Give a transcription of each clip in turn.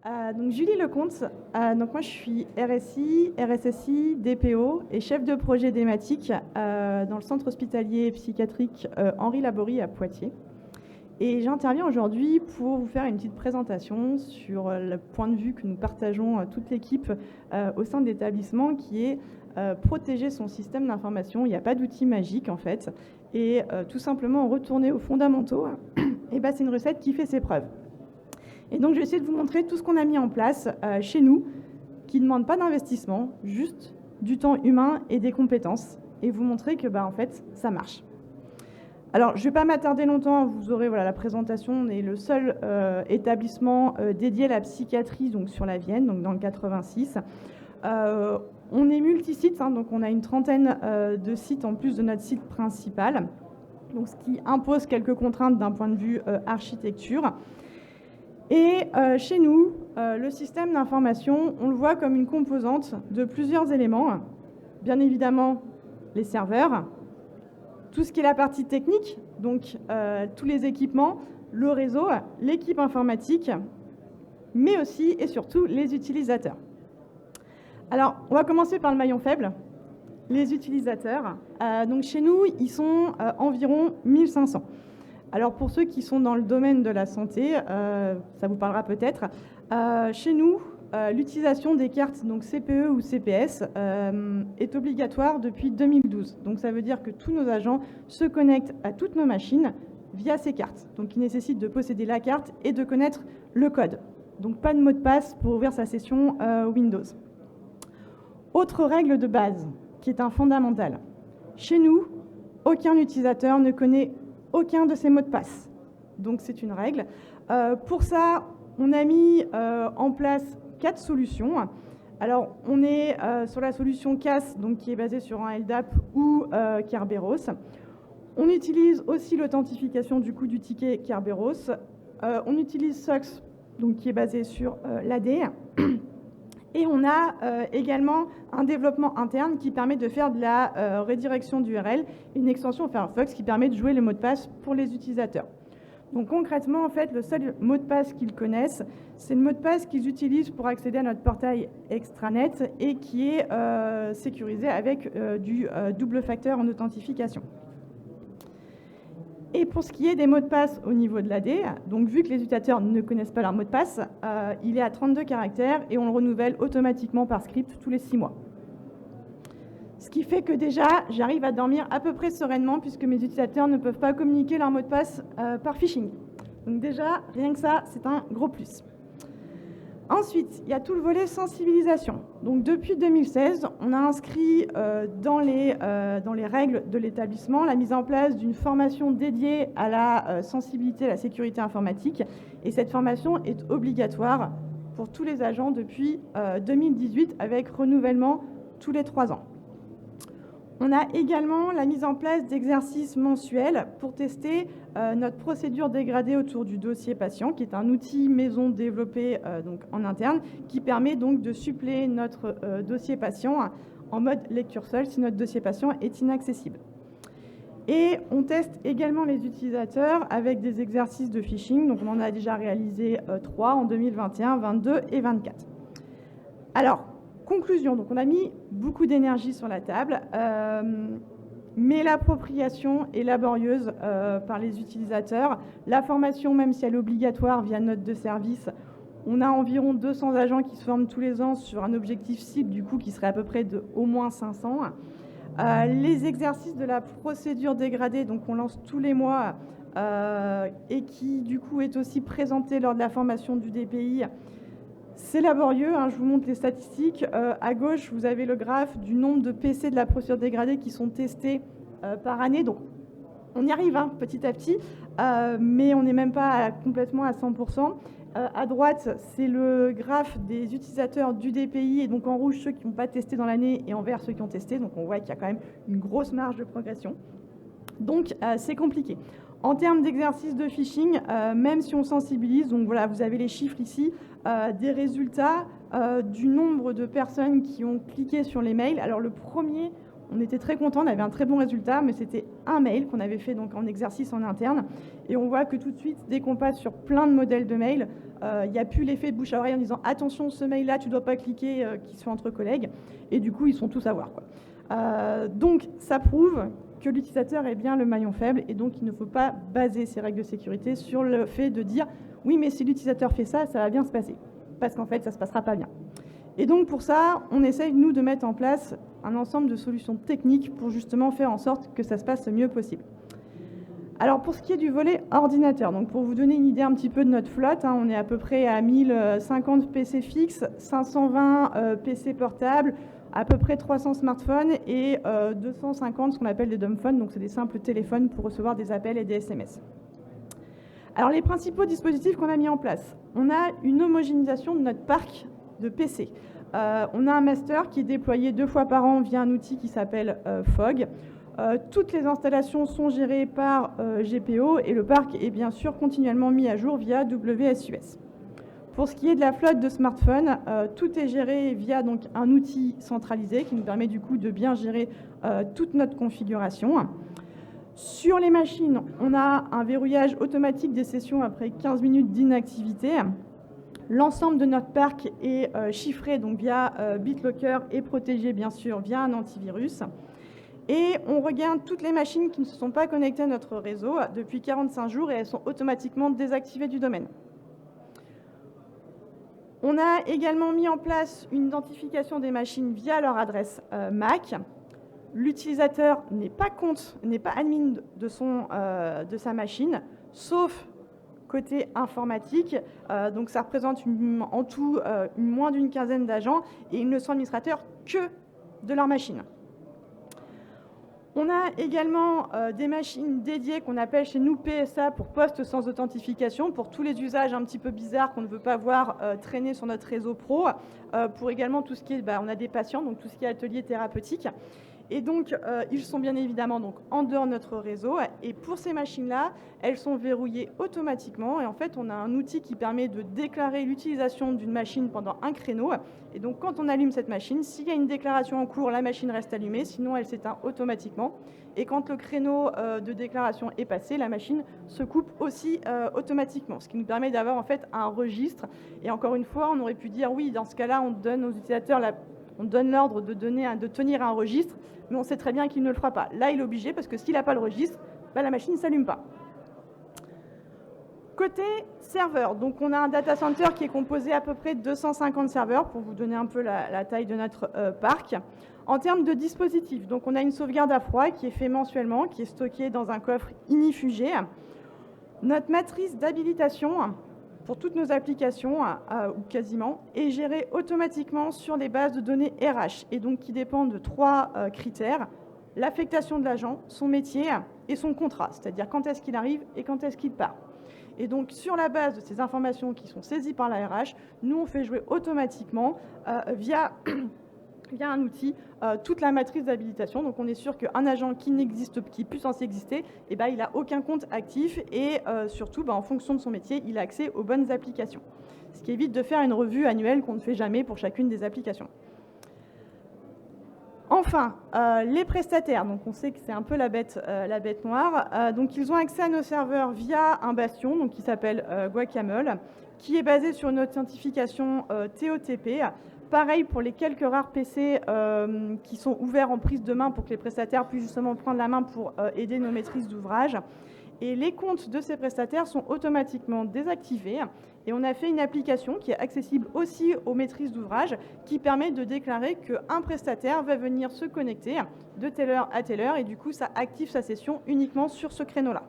Donc Julie Lecomte, donc moi je suis RSI, RSSI, DPO et chef de projet thématique dans le centre hospitalier psychiatrique Henri Laborie à Poitiers. Et j'interviens aujourd'hui pour vous faire une petite présentation sur le point de vue que nous partageons toute l'équipe au sein de l'établissement qui est protéger son système d'information. Il n'y a pas d'outil magique en fait. Et tout simplement retourner aux fondamentaux, et c'est une recette qui fait ses preuves. Et donc, je vais essayer de vous montrer tout ce qu'on a mis en place chez nous, qui ne demande pas d'investissement, juste du temps humain et des compétences, et vous montrer que, en fait, ça marche. Alors, je ne vais pas m'attarder longtemps, vous aurez la présentation. On est le seul établissement dédié à la psychiatrie donc, sur la Vienne, donc dans le 86. On est multi-sites, donc on a une trentaine de sites en plus de notre site principal, donc ce qui impose quelques contraintes d'un point de vue architecture. Et chez nous, le système d'information, on le voit comme une composante de plusieurs éléments. Bien évidemment, les serveurs, tout ce qui est la partie technique, donc tous les équipements, le réseau, l'équipe informatique, mais aussi et surtout les utilisateurs. Alors, on va commencer par le maillon faible, les utilisateurs. Donc chez nous, ils sont environ 1500. Alors pour ceux qui sont dans le domaine de la santé, ça vous parlera peut-être. Chez nous, l'utilisation des cartes donc CPE ou CPS est obligatoire depuis 2012. Donc ça veut dire que tous nos agents se connectent à toutes nos machines via ces cartes. Donc il nécessite de posséder la carte et de connaître le code. Donc pas de mot de passe pour ouvrir sa session Windows. Autre règle de base qui est un fondamental. Chez nous, aucun utilisateur ne connaît aucun de ces mots de passe. Donc c'est une règle. Pour ça, on a mis en place 4 solutions. Alors on est sur la solution CAS, donc qui est basée sur un LDAP ou Kerberos. On utilise aussi l'authentification du coup du ticket Kerberos. On utilise SOX, donc qui est basé sur l'AD. Et on a également un développement interne qui permet de faire de la redirection d'URL, une extension Firefox qui permet de jouer le mot de passe pour les utilisateurs. Donc concrètement, en fait, le seul mot de passe qu'ils connaissent, c'est le mot de passe qu'ils utilisent pour accéder à notre portail extranet et qui est sécurisé avec du double facteur en authentification. Et pour ce qui est des mots de passe au niveau de l'AD, donc vu que les utilisateurs ne connaissent pas leur mot de passe, il est à 32 caractères et on le renouvelle automatiquement par script tous les 6 mois. Ce qui fait que déjà, j'arrive à dormir à peu près sereinement puisque mes utilisateurs ne peuvent pas communiquer leur mot de passe par phishing. Donc déjà, rien que ça, c'est un gros plus. Ensuite, il y a tout le volet sensibilisation. Donc depuis 2016, on a inscrit dans les règles de l'établissement la mise en place d'une formation dédiée à la sensibilité à la sécurité informatique. Et cette formation est obligatoire pour tous les agents depuis 2018 avec renouvellement tous les 3 ans. On a également la mise en place d'exercices mensuels pour tester notre procédure dégradée autour du dossier patient, qui est un outil maison développé donc en interne, qui permet donc de suppléer notre dossier patient en mode lecture seule si notre dossier patient est inaccessible. Et on teste également les utilisateurs avec des exercices de phishing. Donc on en a déjà réalisé 3 en 2021, 22 et 24. Alors, conclusion, donc on a mis beaucoup d'énergie sur la table, mais l'appropriation est laborieuse par les utilisateurs. La formation, même si elle est obligatoire via note de service, on a environ 200 agents qui se forment tous les ans sur un objectif cible du coup qui serait à peu près de au moins 500. Les exercices de la procédure dégradée, donc on lance tous les mois et qui du coup est aussi présenté lors de la formation du DPI. C'est laborieux, je vous montre les statistiques. À gauche, vous avez le graphe du nombre de PC de la procédure dégradée qui sont testés par année. Donc, on y arrive petit à petit, mais on n'est même pas complètement à 100%. À droite, c'est le graphe des utilisateurs du DPI, et donc en rouge, ceux qui n'ont pas testé dans l'année, et en vert, ceux qui ont testé. Donc, on voit qu'il y a quand même une grosse marge de progression. Donc, c'est compliqué. En termes d'exercice de phishing, même si on sensibilise, donc voilà, vous avez les chiffres ici, des résultats du nombre de personnes qui ont cliqué sur les mails. Alors le premier, on était très contents, on avait un très bon résultat, mais c'était un mail qu'on avait fait donc en exercice en interne. Et on voit que tout de suite, dès qu'on passe sur plein de modèles de mails, il n'y a plus l'effet de bouche à oreille en disant attention, ce mail-là, tu ne dois pas cliquer, qui se fait entre collègues, et du coup, ils sont tous à voir, quoi. Donc, ça prouve que l'utilisateur est bien le maillon faible, et donc il ne faut pas baser ces règles de sécurité sur le fait de dire oui, mais si l'utilisateur fait ça, ça va bien se passer, parce qu'en fait, ça ne se passera pas bien. Et donc, pour ça, on essaye, nous, de mettre en place un ensemble de solutions techniques pour justement faire en sorte que ça se passe le mieux possible. Alors, pour ce qui est du volet ordinateur, donc pour vous donner une idée un petit peu de notre flotte, on est à peu près à 1050 PC fixes, 520 PC portables, à peu près 300 smartphones et 250 ce qu'on appelle des dumb phones, donc c'est des simples téléphones pour recevoir des appels et des SMS. Alors, les principaux dispositifs qu'on a mis en place, on a une homogénéisation de notre parc de PC. On a un master qui est déployé 2 fois par an via un outil qui s'appelle Fog. Toutes les installations sont gérées par GPO et le parc est bien sûr continuellement mis à jour via WSUS. Pour ce qui est de la flotte de smartphones, tout est géré via donc un outil centralisé qui nous permet du coup de bien gérer toute notre configuration. Sur les machines, on a un verrouillage automatique des sessions après 15 minutes d'inactivité. L'ensemble de notre parc est chiffré donc via BitLocker et protégé bien sûr via un antivirus. Et on regarde toutes les machines qui ne se sont pas connectées à notre réseau depuis 45 jours et elles sont automatiquement désactivées du domaine. On a également mis en place une identification des machines via leur adresse MAC. L'utilisateur n'est pas admin de sa machine, sauf côté informatique. Donc ça représente en tout moins d'une quinzaine d'agents et ils ne sont administrateurs que de leur machine. On a également des machines dédiées qu'on appelle chez nous PSA pour poste sans authentification, pour tous les usages un petit peu bizarres qu'on ne veut pas voir traîner sur notre réseau pro, pour également tout ce qui est, on a des patients, donc tout ce qui est atelier thérapeutique. Et donc, ils sont bien évidemment donc, en dehors de notre réseau. Et pour ces machines-là, elles sont verrouillées automatiquement. Et en fait, on a un outil qui permet de déclarer l'utilisation d'une machine pendant un créneau. Et donc, quand on allume cette machine, s'il y a une déclaration en cours, la machine reste allumée. Sinon, elle s'éteint automatiquement. Et quand le créneau de déclaration est passé, la machine se coupe aussi automatiquement. Ce qui nous permet d'avoir en fait un registre. Et encore une fois, on aurait pu dire, oui, dans ce cas-là, on donne aux utilisateurs on donne l'ordre de tenir un registre, mais on sait très bien qu'il ne le fera pas. Là, il est obligé parce que s'il n'a pas le registre, la machine ne s'allume pas. Côté serveur, donc on a un data center qui est composé à peu près de 250 serveurs, pour vous donner un peu la taille de notre parc. En termes de dispositifs, donc on a une sauvegarde à froid qui est faite mensuellement, qui est stockée dans un coffre inifugé. Notre matrice d'habilitation pour toutes nos applications, ou quasiment, est gérée automatiquement sur les bases de données RH, et donc qui dépend de 3 critères: l'affectation de l'agent, son métier et son contrat, c'est-à-dire quand est-ce qu'il arrive et quand est-ce qu'il part. Et donc, sur la base de ces informations qui sont saisies par la RH, nous, on fait jouer automatiquement via un outil toute la matrice d'habilitation. Donc, on est sûr qu'un agent qui est plus censé exister, il n'a aucun compte actif et surtout, en fonction de son métier, il a accès aux bonnes applications. Ce qui évite de faire une revue annuelle qu'on ne fait jamais pour chacune des applications. Enfin, les prestataires, donc on sait que c'est un peu la bête noire, donc ils ont accès à nos serveurs via un bastion donc qui s'appelle Guacamole, qui est basé sur une authentification TOTP. Pareil pour les quelques rares PC qui sont ouverts en prise de main pour que les prestataires puissent justement prendre la main pour aider nos maîtrises d'ouvrage. Et les comptes de ces prestataires sont automatiquement désactivés. Et on a fait une application qui est accessible aussi aux maîtrises d'ouvrage qui permet de déclarer qu'un prestataire va venir se connecter de telle heure à telle heure et du coup ça active sa session uniquement sur ce créneau-là.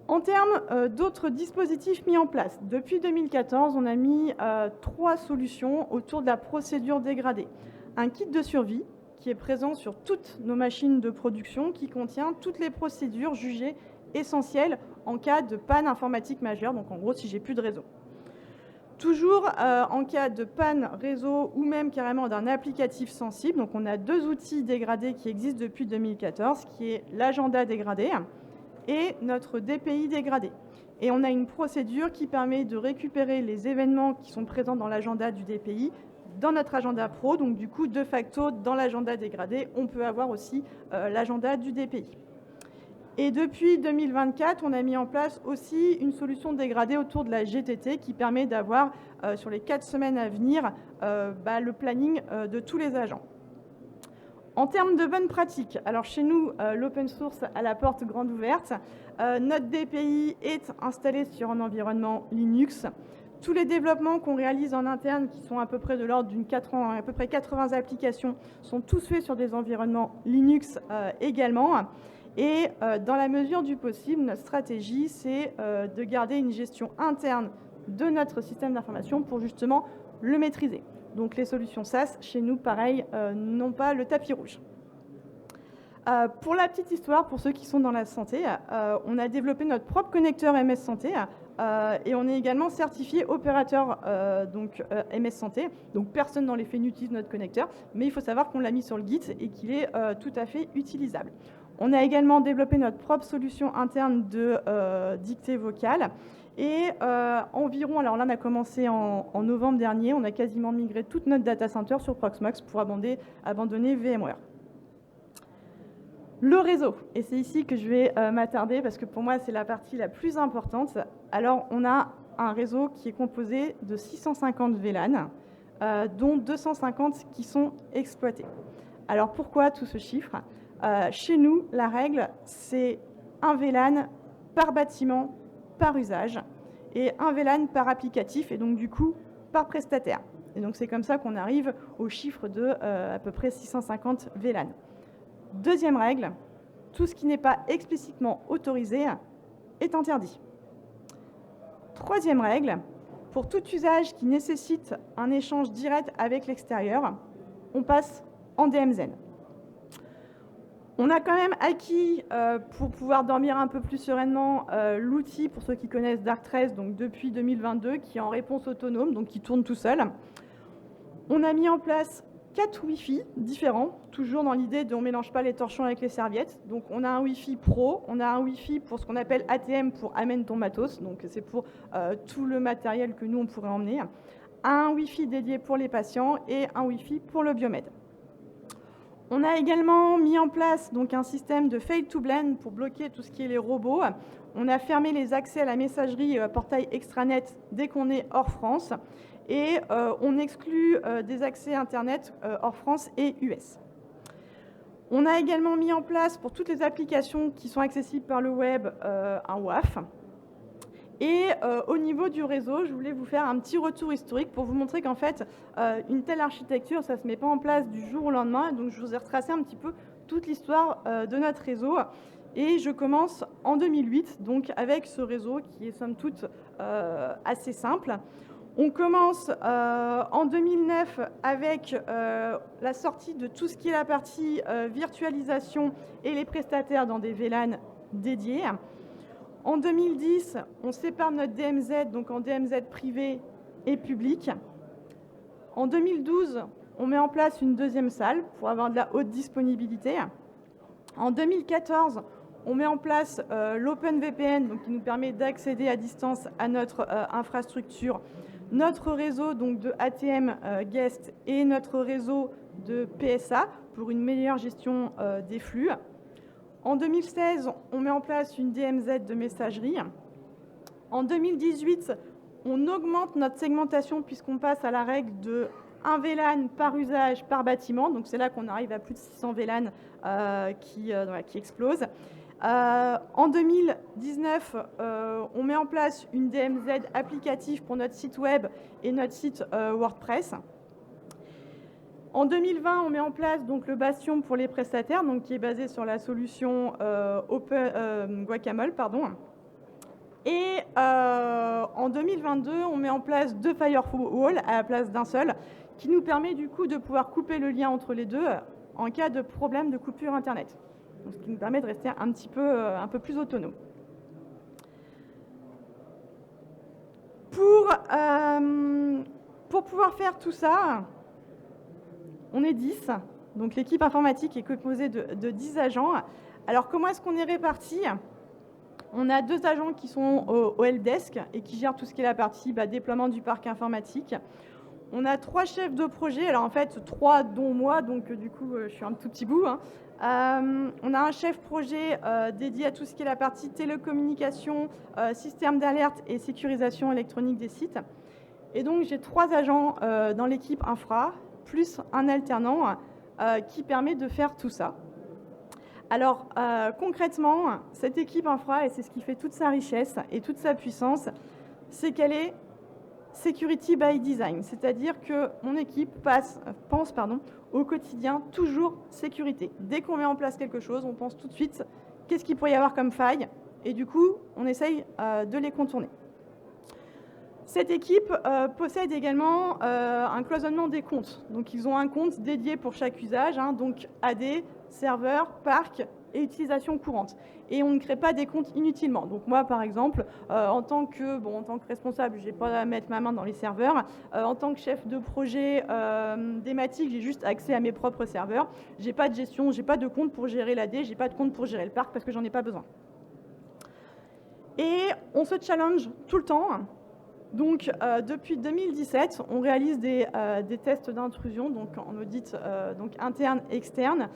En termes d'autres dispositifs mis en place, depuis 2014, on a mis 3 solutions autour de la procédure dégradée. Un kit de survie qui est présent sur toutes nos machines de production qui contient toutes les procédures jugées essentielles en cas de panne informatique majeure, donc en gros si j'ai plus de réseau. Toujours en cas de panne réseau ou même carrément d'un applicatif sensible, donc on a 2 outils dégradés qui existent depuis 2014, qui est l'agenda dégradé et notre DPI dégradé. Et on a une procédure qui permet de récupérer les événements qui sont présents dans l'agenda du DPI dans notre agenda pro, donc du coup, de facto, dans l'agenda dégradé, on peut avoir aussi l'agenda du DPI. Et depuis 2024, on a mis en place aussi une solution dégradée autour de la GTT qui permet d'avoir, sur les 4 semaines à venir, le planning de tous les agents. En termes de bonnes pratiques, alors chez nous, l'open source a la porte grande ouverte. Notre DPI est installé sur un environnement Linux. Tous les développements qu'on réalise en interne, qui sont à peu près de l'ordre à peu près 80 applications, sont tous faits sur des environnements Linux également. Et dans la mesure du possible, notre stratégie, c'est de garder une gestion interne de notre système d'information pour justement le maîtriser. Donc les solutions SaaS, chez nous, pareil, n'ont pas le tapis rouge. Pour la petite histoire, pour ceux qui sont dans la santé, on a développé notre propre connecteur MS Santé et on est également certifié opérateur MS Santé. Donc personne dans les faits n'utilise notre connecteur, mais il faut savoir qu'on l'a mis sur le Git et qu'il est tout à fait utilisable. On a également développé notre propre solution interne de dictée vocale. Et environ, alors là on a commencé en novembre dernier, on a quasiment migré toute notre data center sur Proxmox pour abandonner VMware. Le réseau, et c'est ici que je vais m'attarder parce que pour moi c'est la partie la plus importante. Alors on a un réseau qui est composé de 650 VLAN, dont 250 qui sont exploités. Alors pourquoi tout ce chiffre ? Chez nous, la règle, c'est un VLAN par bâtiment, par usage, et un VLAN par applicatif, et donc du coup, par prestataire. Et donc c'est comme ça qu'on arrive au chiffre de à peu près 650 VLAN. Deuxième règle, tout ce qui n'est pas explicitement autorisé est interdit. Troisième règle, pour tout usage qui nécessite un échange direct avec l'extérieur, on passe en DMZ. On a quand même acquis, pour pouvoir dormir un peu plus sereinement, l'outil, pour ceux qui connaissent Darktrace, donc depuis 2022, qui est en réponse autonome, donc qui tourne tout seul. On a mis en place 4 Wi-Fi différents, toujours dans l'idée de on ne mélange pas les torchons avec les serviettes. Donc on a un Wi-Fi Pro, on a un Wi-Fi pour ce qu'on appelle ATM, pour amène ton matos, donc c'est pour tout le matériel que nous on pourrait emmener. Un Wi-Fi dédié pour les patients et un Wi-Fi pour le biomed. On a également mis en place donc un système de fade to blend pour bloquer tout ce qui est les robots. On a fermé les accès à la messagerie portail extranet dès qu'on est hors France. Et on exclut des accès Internet hors France et US. On a également mis en place pour toutes les applications qui sont accessibles par le web un WAF. Et au niveau du réseau, je voulais vous faire un petit retour historique pour vous montrer qu'en fait, une telle architecture, ça ne se met pas en place du jour au lendemain. Donc je vous ai retracé un petit peu toute l'histoire de notre réseau. Et je commence en 2008, donc avec ce réseau qui est somme toute assez simple. On commence en 2009 avec la sortie de tout ce qui est la partie virtualisation et les prestataires dans des VLAN dédiés. En 2010, on sépare notre DMZ, donc en DMZ privé et public. En 2012, on met en place une deuxième salle pour avoir de la haute disponibilité. En 2014, on met en place l'OpenVPN, donc qui nous permet d'accéder à distance à notre infrastructure, notre réseau donc de ATM guest et notre réseau de PSA pour une meilleure gestion des flux. En 2016, on met en place une DMZ de messagerie. En 2018, on augmente notre segmentation puisqu'on passe à la règle de 1 VLAN par usage par bâtiment. Donc c'est là qu'on arrive à plus de 600 VLAN qui explosent. En 2019, on met en place une DMZ applicative pour notre site web et notre site WordPress. En 2020, on met en place donc, le Bastion pour les prestataires, donc, qui est basé sur la solution Guacamole. Et en 2022, on met en place 2 firewalls à la place d'un seul, qui nous permet du coup de pouvoir couper le lien entre les deux en cas de problème de coupure Internet. Donc, ce qui nous permet de rester un peu plus autonome. Pour pouvoir faire tout ça, on est 10, donc l'équipe informatique est composée de 10 agents. Alors comment est-ce qu'on est répartis ? On a 2 agents qui sont au helpdesk et qui gèrent tout ce qui est la partie déploiement du parc informatique. On a 3 chefs de projet, alors en fait 3 dont moi, donc du coup je suis un tout petit bout, On a un chef projet dédié à tout ce qui est la partie télécommunication, système d'alerte et sécurisation électronique des sites. Et donc, j'ai 3 agents dans l'équipe infra, plus un alternant qui permet de faire tout ça. Alors, concrètement, cette équipe infra, et c'est ce qui fait toute sa richesse et toute sa puissance, c'est qu'elle est security by design, c'est-à-dire que mon équipe pense au quotidien toujours sécurité. Dès qu'on met en place quelque chose, on pense tout de suite qu'est-ce qu'il pourrait y avoir comme faille, et du coup, on essaye de les contourner. Cette équipe possède également un cloisonnement des comptes. Donc, ils ont un compte dédié pour chaque usage, donc AD, serveur, parc et utilisation courante. Et on ne crée pas des comptes inutilement. Donc moi, par exemple, en tant que responsable, je n'ai pas à mettre ma main dans les serveurs. En tant que chef de projet thématique, j'ai juste accès à mes propres serveurs. Je n'ai pas de gestion, je n'ai pas de compte pour gérer l'AD, je n'ai pas de compte pour gérer le parc parce que j'en ai pas besoin. Et on se challenge tout le temps. Donc, depuis 2017, on réalise des tests d'intrusion, donc en audit interne, externe.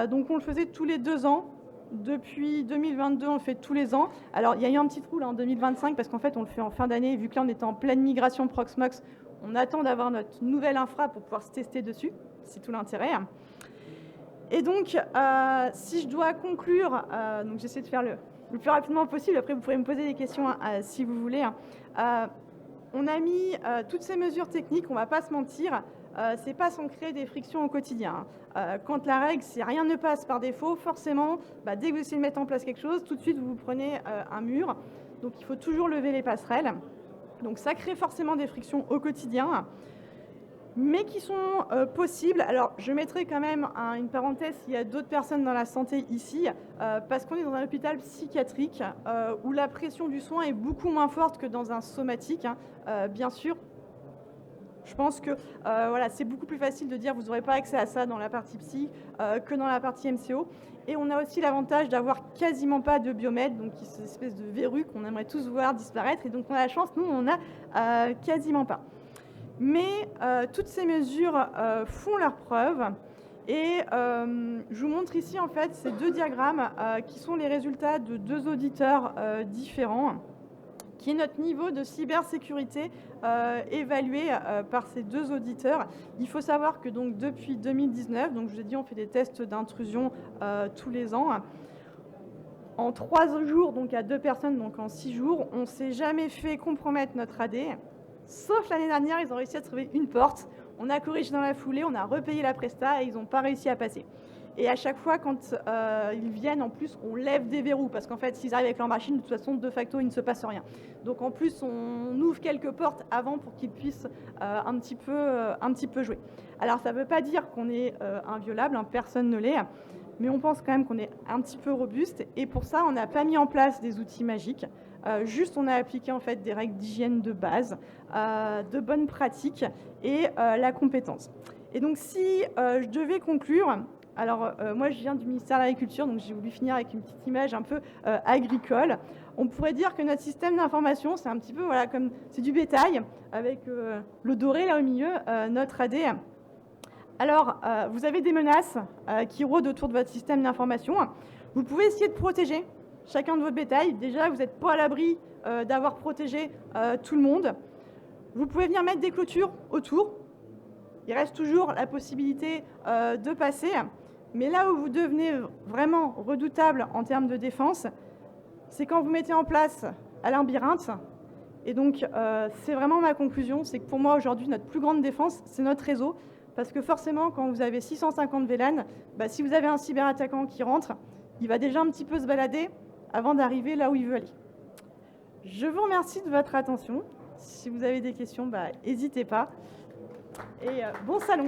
Donc, on le faisait tous les 2 ans. Depuis 2022, on le fait tous les ans. Alors, il y a eu un petit trou là en 2025 parce qu'en fait, on le fait en fin d'année. Vu que là, on est en pleine migration Proxmox, on attend d'avoir notre nouvelle infra pour pouvoir se tester dessus. C'est tout l'intérêt. Et donc, si je dois conclure, donc j'essaie de faire le plus rapidement possible. Après, vous pourrez me poser des questions si vous voulez. On a mis toutes ces mesures techniques, on ne va pas se mentir, c'est pas sans créer des frictions au quotidien. Quand la règle, si rien ne passe par défaut, forcément, dès que vous essayez de mettre en place quelque chose, tout de suite vous prenez un mur. Donc il faut toujours lever les passerelles. Donc ça crée forcément des frictions au quotidien, mais qui sont possibles. Alors je mettrai quand même une parenthèse s'il y a d'autres personnes dans la santé ici, parce qu'on est dans un hôpital psychiatrique où la pression du soin est beaucoup moins forte que dans un somatique, bien sûr. Je pense que c'est beaucoup plus facile de dire vous n'aurez pas accès à ça dans la partie psy que dans la partie MCO. Et on a aussi l'avantage d'avoir quasiment pas de biomètre, donc cette espèce de verrue qu'on aimerait tous voir disparaître. Et donc on a la chance, nous on a quasiment pas. Mais toutes ces mesures font leurs preuves. Et je vous montre ici en fait ces 2 diagrammes qui sont les résultats de 2 auditeurs différents, qui est notre niveau de cybersécurité évalué par ces 2 auditeurs. Il faut savoir que donc, depuis 2019, donc je vous ai dit, on fait des tests d'intrusion tous les ans. En 3 jours, donc à 2 personnes, donc en 6 jours, on ne s'est jamais fait compromettre notre AD. Sauf l'année dernière, ils ont réussi à trouver une porte. On a corrigé dans la foulée, on a repayé la presta et ils n'ont pas réussi à passer. Et à chaque fois, quand ils viennent, en plus, on lève des verrous. Parce qu'en fait, s'ils arrivent avec leur machine, de toute façon, de facto, il ne se passe rien. Donc en plus, on ouvre quelques portes avant pour qu'ils puissent un petit peu jouer. Alors, ça ne veut pas dire qu'on est inviolable, personne ne l'est. Mais on pense quand même qu'on est un petit peu robuste. Et pour ça, on n'a pas mis en place des outils magiques. Juste, on a appliqué en fait des règles d'hygiène de base, de bonnes pratiques et la compétence. Et donc, si je devais conclure, alors moi, je viens du ministère de l'Agriculture, donc j'ai voulu finir avec une petite image un peu agricole. On pourrait dire que notre système d'information, c'est un petit peu comme c'est du bétail, avec le doré là au milieu, notre AD. Alors, vous avez des menaces qui rôdent autour de votre système d'information. Vous pouvez essayer de protéger chacun de votre bétail. Déjà, vous n'êtes pas à l'abri d'avoir protégé tout le monde. Vous pouvez venir mettre des clôtures autour. Il reste toujours la possibilité de passer. Mais là où vous devenez vraiment redoutable en termes de défense, c'est quand vous mettez en place un labyrinthe. Et donc, c'est vraiment ma conclusion. C'est que pour moi, aujourd'hui, notre plus grande défense, c'est notre réseau. Parce que forcément, quand vous avez 650 VLAN, si vous avez un cyberattaquant qui rentre, il va déjà un petit peu se balader avant d'arriver là où il veut aller. Je vous remercie de votre attention. Si vous avez des questions, n'hésitez pas. Et bon salon.